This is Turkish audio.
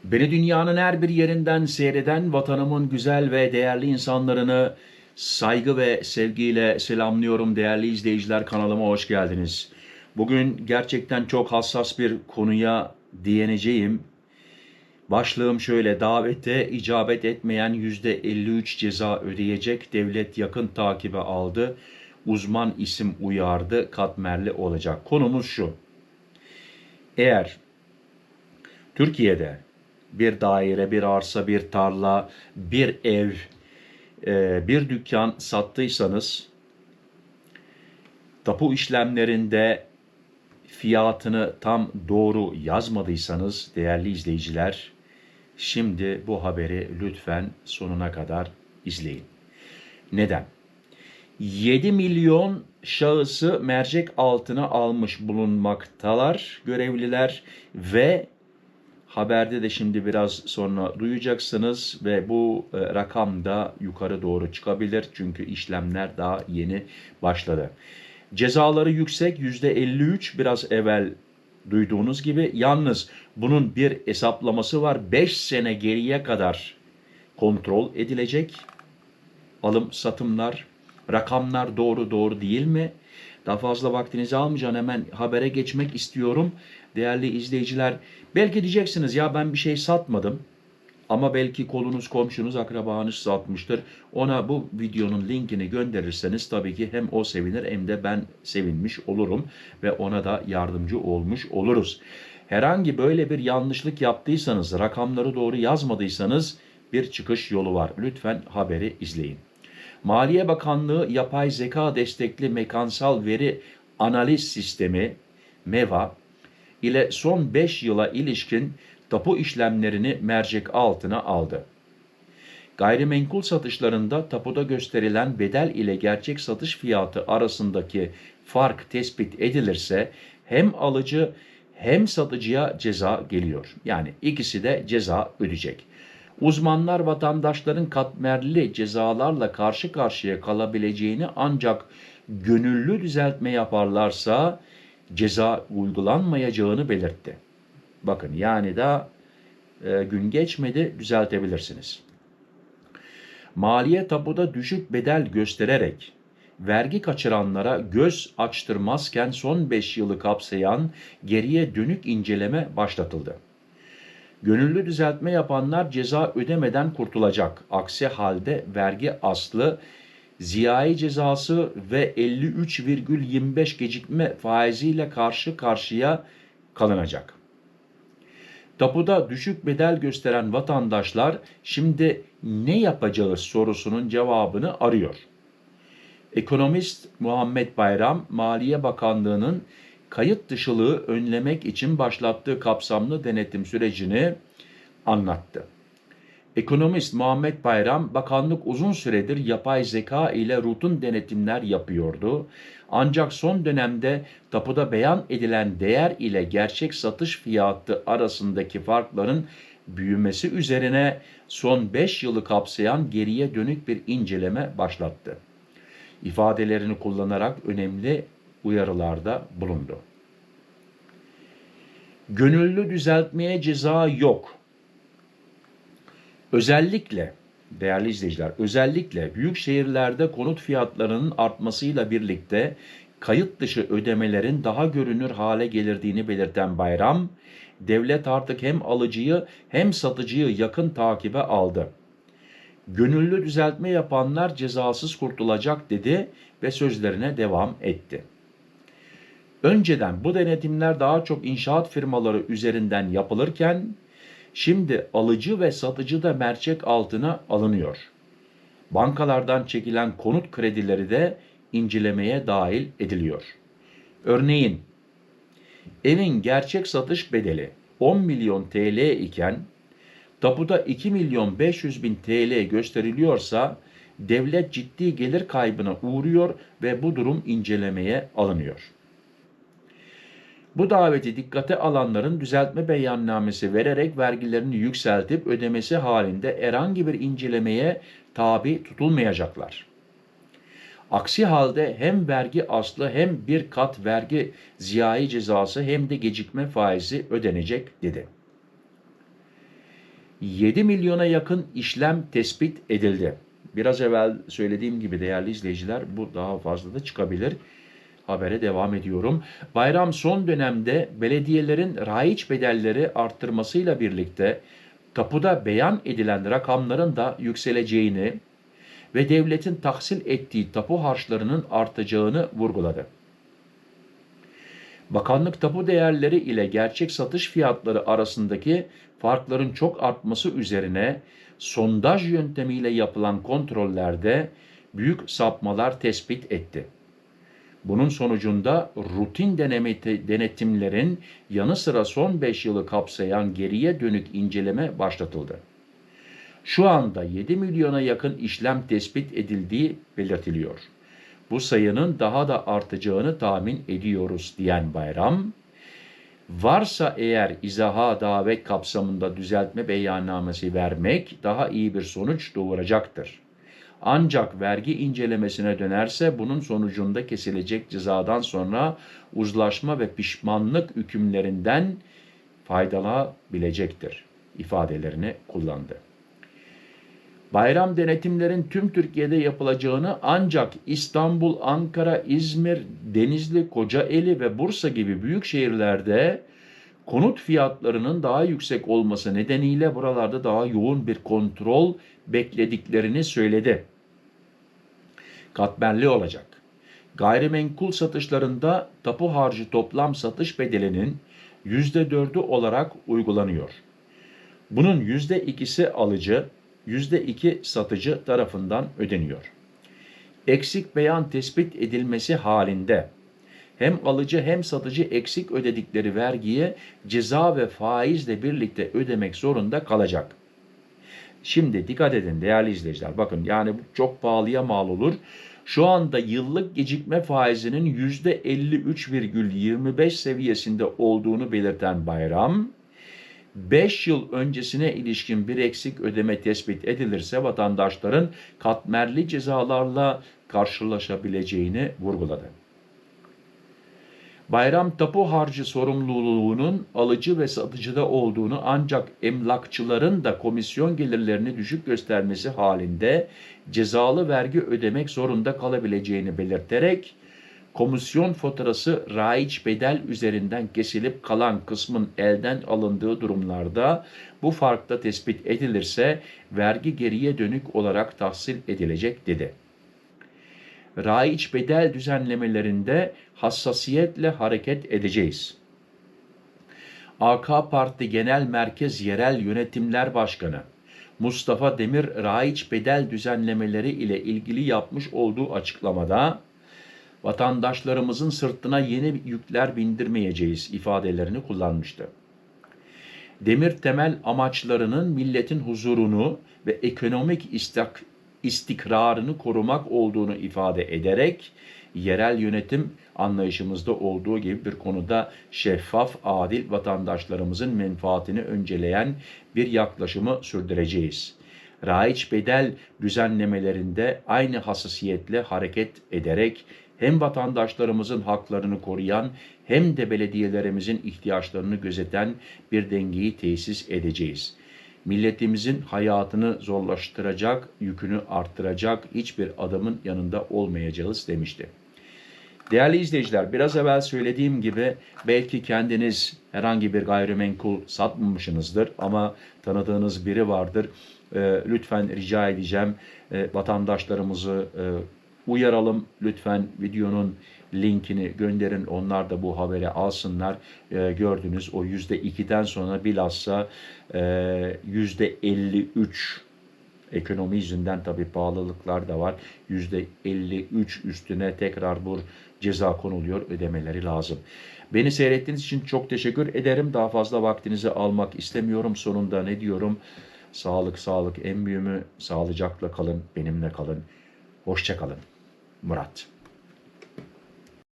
Beni dünyanın her bir yerinden seyreden vatanımın güzel ve değerli insanlarını saygı ve sevgiyle selamlıyorum değerli izleyiciler, kanalıma hoş geldiniz. Bugün gerçekten çok hassas bir konuya değineceğim. Başlığım şöyle: davete icabet etmeyen %53 ceza ödeyecek, devlet yakın takibe aldı, uzman isim uyardı, katmerli olacak. Konumuz şu: eğer Türkiye'de bir daire, bir arsa, bir tarla, bir ev, bir dükkan sattıysanız, tapu işlemlerinde fiyatını tam doğru yazmadıysanız değerli izleyiciler, şimdi bu haberi lütfen sonuna kadar izleyin. Neden? 7 milyon şahısı mercek altına almış bulunmaktalar görevliler ve haberde de şimdi biraz sonra duyacaksınız ve bu rakam da yukarı doğru çıkabilir çünkü işlemler daha yeni başladı. Cezaları yüksek, %53, biraz evvel duyduğunuz gibi. Yalnız bunun bir hesaplaması var. 5 sene geriye kadar kontrol edilecek alım satımlar, rakamlar doğru değil mi? Daha fazla vaktinizi almayacağım, hemen habere geçmek istiyorum. Değerli izleyiciler, belki diyeceksiniz ya ben bir şey satmadım ama belki kolunuz, komşunuz, akrabanız satmıştır. Ona bu videonun linkini gönderirseniz tabii ki hem o sevinir hem de ben sevinmiş olurum ve ona da yardımcı olmuş oluruz. Herhangi böyle bir yanlışlık yaptıysanız, rakamları doğru yazmadıysanız bir çıkış yolu var. Lütfen haberi izleyin. Maliye Bakanlığı yapay zeka destekli mekansal veri analiz sistemi MEVA ile son 5 yıla ilişkin tapu işlemlerini mercek altına aldı. Gayrimenkul satışlarında tapuda gösterilen bedel ile gerçek satış fiyatı arasındaki fark tespit edilirse hem alıcı hem satıcıya ceza geliyor. Yani ikisi de ceza ödeyecek. Uzmanlar vatandaşların katmerli cezalarla karşı karşıya kalabileceğini, ancak gönüllü düzeltme yaparlarsa ceza uygulanmayacağını belirtti. Bakın, yani daha gün geçmedi, düzeltebilirsiniz. Maliye tapuda düşük bedel göstererek vergi kaçıranlara göz açtırmazken son 5 yılı kapsayan geriye dönük inceleme başlatıldı. Gönüllü düzeltme yapanlar ceza ödemeden kurtulacak. Aksi halde vergi aslı, ziyaи cezası ve 53,25 gecikme faiziyle karşı karşıya kalınacak. Tapuda düşük bedel gösteren vatandaşlar şimdi ne yapacağız sorusunun cevabını arıyor. Ekonomist Muhammed Bayram, Maliye Bakanlığı'nın kayıt dışılığı önlemek için başlattığı kapsamlı denetim sürecini anlattı. Ekonomist Muhammed Bayram, bakanlık uzun süredir yapay zeka ile rutin denetimler yapıyordu. Ancak son dönemde tapuda beyan edilen değer ile gerçek satış fiyatı arasındaki farkların büyümesi üzerine son 5 yılı kapsayan geriye dönük bir inceleme başlattı ifadelerini kullanarak önemli uyarılarda bulundu. Gönüllü düzeltmeye ceza yok. Özellikle değerli izleyiciler, özellikle büyük şehirlerde konut fiyatlarının artmasıyla birlikte kayıt dışı ödemelerin daha görünür hale geldiğini belirten Bayram, devlet artık hem alıcıyı hem satıcıyı yakın takibe aldı. Gönüllü düzeltme yapanlar cezasız kurtulacak dedi ve sözlerine devam etti. Önceden bu denetimler daha çok inşaat firmaları üzerinden yapılırken şimdi alıcı ve satıcı da mercek altına alınıyor. Bankalardan çekilen konut kredileri de incelemeye dahil ediliyor. Örneğin evin gerçek satış bedeli 10 milyon TL iken tapuda 2 milyon 500 bin TL gösteriliyorsa devlet ciddi gelir kaybına uğruyor ve bu durum incelemeye alınıyor. Bu daveti dikkate alanların düzeltme beyannamesi vererek vergilerini yükseltip ödemesi halinde herhangi bir incelemeye tabi tutulmayacaklar. Aksi halde hem vergi aslı hem bir kat vergi ziyai cezası hem de gecikme faizi ödenecek dedi. 7 milyona yakın işlem tespit edildi. Biraz evvel söylediğim gibi değerli izleyiciler, bu daha fazla da çıkabilir. Habere devam ediyorum. Bayram son dönemde belediyelerin raiç bedelleri arttırmasıyla birlikte tapuda beyan edilen rakamların da yükseleceğini ve devletin tahsil ettiği tapu harçlarının artacağını vurguladı. Bakanlık tapu değerleri ile gerçek satış fiyatları arasındaki farkların çok artması üzerine sondaj yöntemiyle yapılan kontrollerde büyük sapmalar tespit etti. Bunun sonucunda rutin denetimlerin yanı sıra son 5 yılı kapsayan geriye dönük inceleme başlatıldı. Şu anda 7 milyona yakın işlem tespit edildiği belirtiliyor. Bu sayının daha da artacağını tahmin ediyoruz diyen Bayram, varsa eğer izaha davet kapsamında düzeltme beyannamesi vermek daha iyi bir sonuç doğuracaktır. Ancak vergi incelemesine dönerse bunun sonucunda kesilecek cezadan sonra uzlaşma ve pişmanlık hükümlerinden faydalanabilecektir ifadelerini kullandı. Bayram denetimlerin tüm Türkiye'de yapılacağını ancak İstanbul, Ankara, İzmir, Denizli, Kocaeli ve Bursa gibi büyük şehirlerde konut fiyatlarının daha yüksek olması nedeniyle buralarda daha yoğun bir kontrol beklediklerini söyledi. Katmerli olacak. Gayrimenkul satışlarında tapu harcı toplam satış bedelinin %4'ü olarak uygulanıyor. Bunun %2'si alıcı, %2 satıcı tarafından ödeniyor. Eksik beyan tespit edilmesi halinde hem alıcı hem satıcı eksik ödedikleri vergiye ceza ve faizle birlikte ödemek zorunda kalacak. Şimdi dikkat edin değerli izleyiciler. Bakın yani bu çok pahalıya mal olur. Şu anda yıllık gecikme faizinin %53,25 seviyesinde olduğunu belirten Bayram, 5 yıl öncesine ilişkin bir eksik ödeme tespit edilirse vatandaşların katmerli cezalarla karşılaşabileceğini vurguladı. Bayram tapu harcı sorumluluğunun alıcı ve satıcıda olduğunu ancak emlakçıların da komisyon gelirlerini düşük göstermesi halinde cezalı vergi ödemek zorunda kalabileceğini belirterek komisyon faturası raiç bedel üzerinden kesilip kalan kısmın elden alındığı durumlarda bu farkta tespit edilirse vergi geriye dönük olarak tahsil edilecek dedi. Raiç bedel düzenlemelerinde hassasiyetle hareket edeceğiz. AK Parti Genel Merkez Yerel Yönetimler Başkanı Mustafa Demir, raiç bedel düzenlemeleri ile ilgili yapmış olduğu açıklamada vatandaşlarımızın sırtına yeni yükler bindirmeyeceğiz ifadelerini kullanmıştı. Demir temel amaçlarının milletin huzurunu ve ekonomik istikrarını korumak olduğunu ifade ederek yerel yönetim anlayışımızda olduğu gibi bir konuda şeffaf, adil vatandaşlarımızın menfaatini önceleyen bir yaklaşımı sürdüreceğiz. Raiç bedel düzenlemelerinde aynı hassasiyetle hareket ederek hem vatandaşlarımızın haklarını koruyan hem de belediyelerimizin ihtiyaçlarını gözeten bir dengeyi tesis edeceğiz. Milletimizin hayatını zorlaştıracak, yükünü arttıracak hiçbir adamın yanında olmayacağız demişti. Değerli izleyiciler, biraz evvel söylediğim gibi belki kendiniz herhangi bir gayrimenkul satmamışsınızdır ama tanıdığınız biri vardır. Lütfen rica edeceğim vatandaşlarımızı uyaralım. Lütfen videonun linkini gönderin. Onlar da bu haberi alsınlar. Gördünüz o %2'den sonra bilhassa %53 ekonomi yüzünden tabii pahalılıklar da var. %53 üstüne tekrar bu ceza konuluyor. Ödemeleri lazım. Beni seyrettiğiniz için çok teşekkür ederim. Daha fazla vaktinizi almak istemiyorum. Sonunda ne diyorum? Sağlık, sağlık en mühimi. Sağlıcakla kalın, benimle kalın. Hoşça kalın. Murat.